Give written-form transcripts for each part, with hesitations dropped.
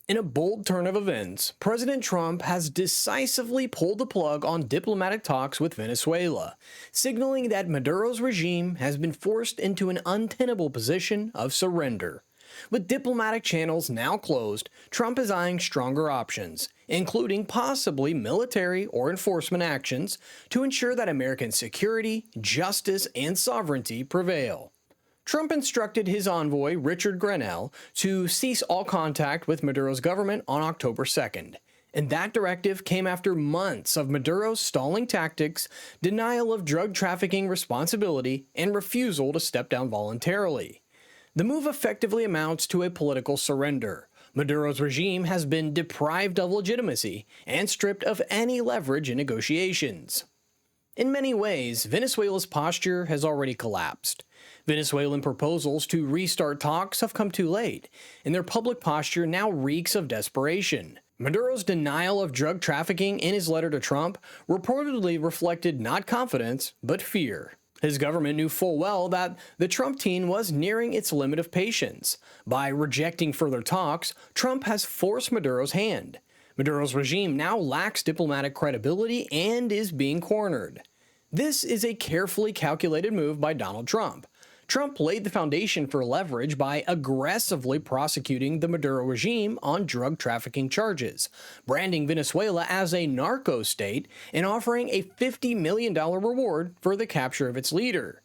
In a bold turn of events, President Trump has decisively pulled the plug on diplomatic talks with Venezuela, signaling that Maduro's regime has been forced into an untenable position of surrender. With diplomatic channels now closed, Trump is eyeing stronger options, including possibly military or enforcement actions, to ensure that American security, justice, and sovereignty prevail. Trump instructed his envoy, Richard Grenell, to cease all contact with Maduro's government on October 2nd. And that directive came after months of Maduro's stalling tactics, denial of drug trafficking responsibility, and refusal to step down voluntarily. The move effectively amounts to a political surrender. Maduro's regime has been deprived of legitimacy and stripped of any leverage in negotiations. In many ways, Venezuela's posture has already collapsed. Venezuelan proposals to restart talks have come too late, and their public posture now reeks of desperation. Maduro's denial of drug trafficking in his letter to Trump reportedly reflected not confidence, but fear. His government knew full well that the Trump team was nearing its limit of patience. By rejecting further talks, Trump has forced Maduro's hand. Maduro's regime now lacks diplomatic credibility and is being cornered. This is a carefully calculated move by Donald Trump. Trump laid the foundation for leverage by aggressively prosecuting the Maduro regime on drug trafficking charges, branding Venezuela as a narco state, and offering a $50 million reward for the capture of its leader.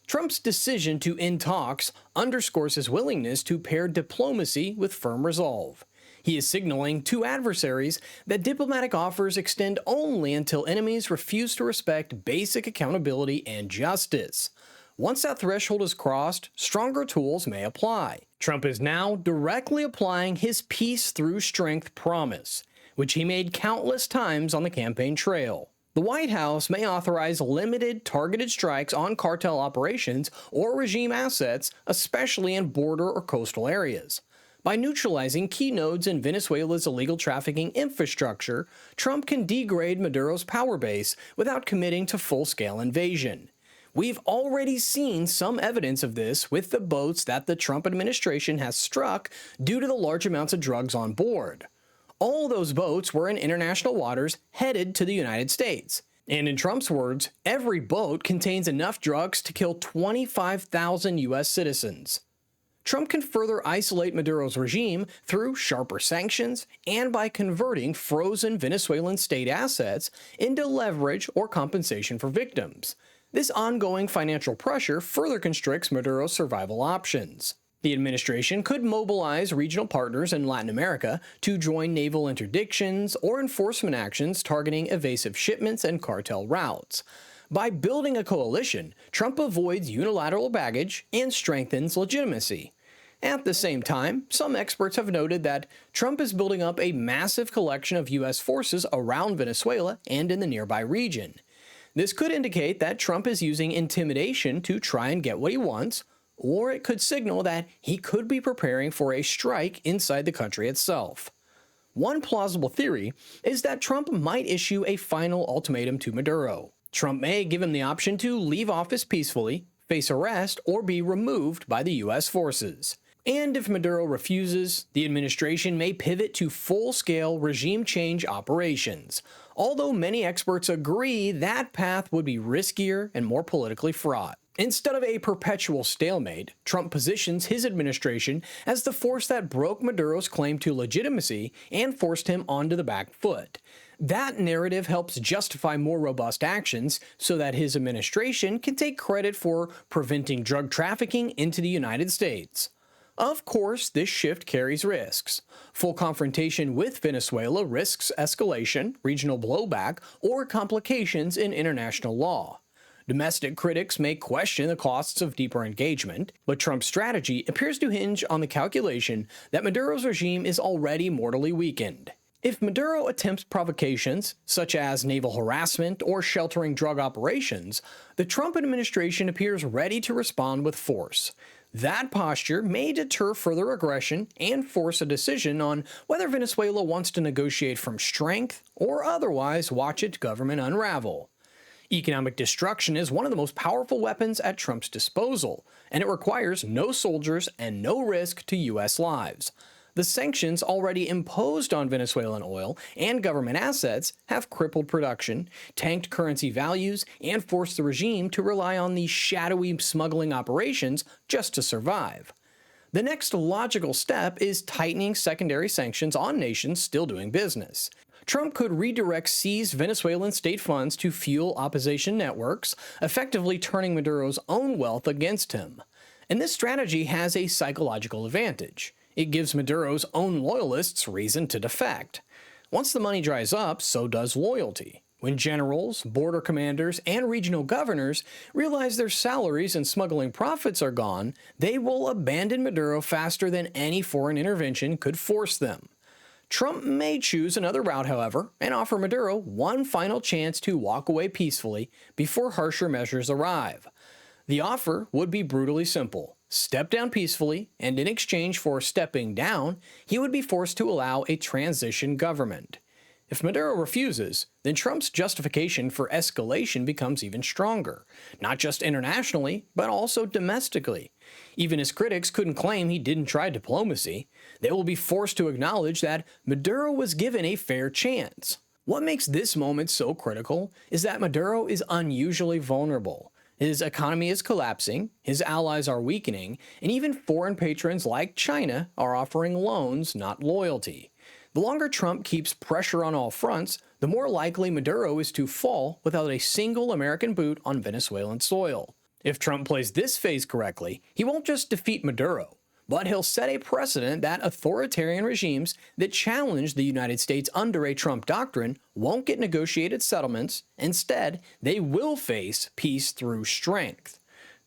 Trump's decision to end talks underscores his willingness to pair diplomacy with firm resolve. He is signaling to adversaries that diplomatic offers extend only until enemies refuse to respect basic accountability and justice. Once that threshold is crossed, stronger tools may apply. Trump is now directly applying his peace through strength promise, which he made countless times on the campaign trail. The White House may authorize limited, targeted strikes on cartel operations or regime assets, especially in border or coastal areas. By neutralizing key nodes in Venezuela's illegal trafficking infrastructure, Trump can degrade Maduro's power base without committing to full-scale invasion. We've already seen some evidence of this with the boats that the Trump administration has struck due to the large amounts of drugs on board. All those boats were in international waters headed to the United States. And in Trump's words, every boat contains enough drugs to kill 25,000 U.S. citizens. Trump can further isolate Maduro's regime through sharper sanctions and by converting frozen Venezuelan state assets into leverage or compensation for victims. This ongoing financial pressure further constricts Maduro's survival options. The administration could mobilize regional partners in Latin America to join naval interdictions or enforcement actions targeting evasive shipments and cartel routes. By building a coalition, Trump avoids unilateral baggage and strengthens legitimacy. At the same time, some experts have noted that Trump is building up a massive collection of U.S. forces around Venezuela and in the nearby region. This could indicate that Trump is using intimidation to try and get what he wants, or it could signal that he could be preparing for a strike inside the country itself. One plausible theory is that Trump might issue a final ultimatum to Maduro. Trump may give him the option to leave office peacefully, face arrest, or be removed by the U.S. forces. And if Maduro refuses, the administration may pivot to full-scale regime change operations, although many experts agree that path would be riskier and more politically fraught. Instead of a perpetual stalemate, Trump positions his administration as the force that broke Maduro's claim to legitimacy and forced him onto the back foot. That narrative helps justify more robust actions so that his administration can take credit for preventing drug trafficking into the United States. Of course, this shift carries risks. Full confrontation with Venezuela risks escalation, regional blowback, or complications in international law. Domestic critics may question the costs of deeper engagement, but Trump's strategy appears to hinge on the calculation that Maduro's regime is already mortally weakened. If Maduro attempts provocations, such as naval harassment or sheltering drug operations, the Trump administration appears ready to respond with force. That posture may deter further aggression and force a decision on whether Venezuela wants to negotiate from strength or otherwise watch its government unravel. Economic destruction is one of the most powerful weapons at Trump's disposal, and it requires no soldiers and no risk to U.S. lives. The sanctions already imposed on Venezuelan oil and government assets have crippled production, tanked currency values, and forced the regime to rely on these shadowy smuggling operations just to survive. The next logical step is tightening secondary sanctions on nations still doing business. Trump could redirect seized Venezuelan state funds to fuel opposition networks, effectively turning Maduro's own wealth against him. And this strategy has a psychological advantage. It gives Maduro's own loyalists reason to defect. Once the money dries up, so does loyalty. When generals, border commanders, and regional governors realize their salaries and smuggling profits are gone, they will abandon Maduro faster than any foreign intervention could force them. Trump may choose another route, however, and offer Maduro one final chance to walk away peacefully before harsher measures arrive. The offer would be brutally simple. Step down peacefully, and in exchange for stepping down, he would be forced to allow a transition government. If Maduro refuses, then Trump's justification for escalation becomes even stronger, not just internationally, but also domestically. Even his critics couldn't claim he didn't try diplomacy. They will be forced to acknowledge that Maduro was given a fair chance. What makes this moment so critical is that Maduro is unusually vulnerable. His economy is collapsing, his allies are weakening, and even foreign patrons like China are offering loans, not loyalty. The longer Trump keeps pressure on all fronts, the more likely Maduro is to fall without a single American boot on Venezuelan soil. If Trump plays this phase correctly, he won't just defeat Maduro, but he'll set a precedent that authoritarian regimes that challenge the United States under a Trump doctrine won't get negotiated settlements. Instead, they will face peace through strength.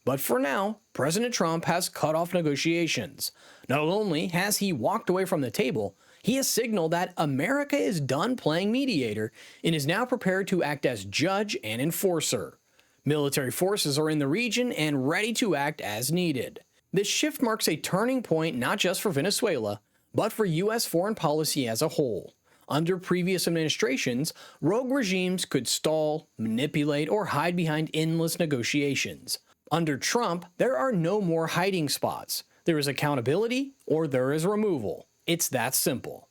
But for now, President Trump has cut off negotiations. Not only has he walked away from the table, he has signaled that America is done playing mediator and is now prepared to act as judge and enforcer. Military forces are in the region and ready to act as needed. This shift marks a turning point not just for Venezuela, but for U.S. foreign policy as a whole. Under previous administrations, rogue regimes could stall, manipulate, or hide behind endless negotiations. Under Trump, there are no more hiding spots. There is accountability or there is removal. It's that simple.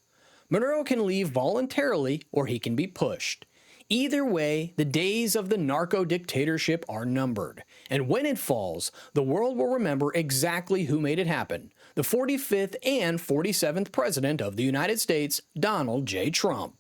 Maduro can leave voluntarily or he can be pushed. Either way, the days of the narco-dictatorship are numbered, and when it falls, the world will remember exactly who made it happen: the 45th and 47th President of the United States, Donald J. Trump.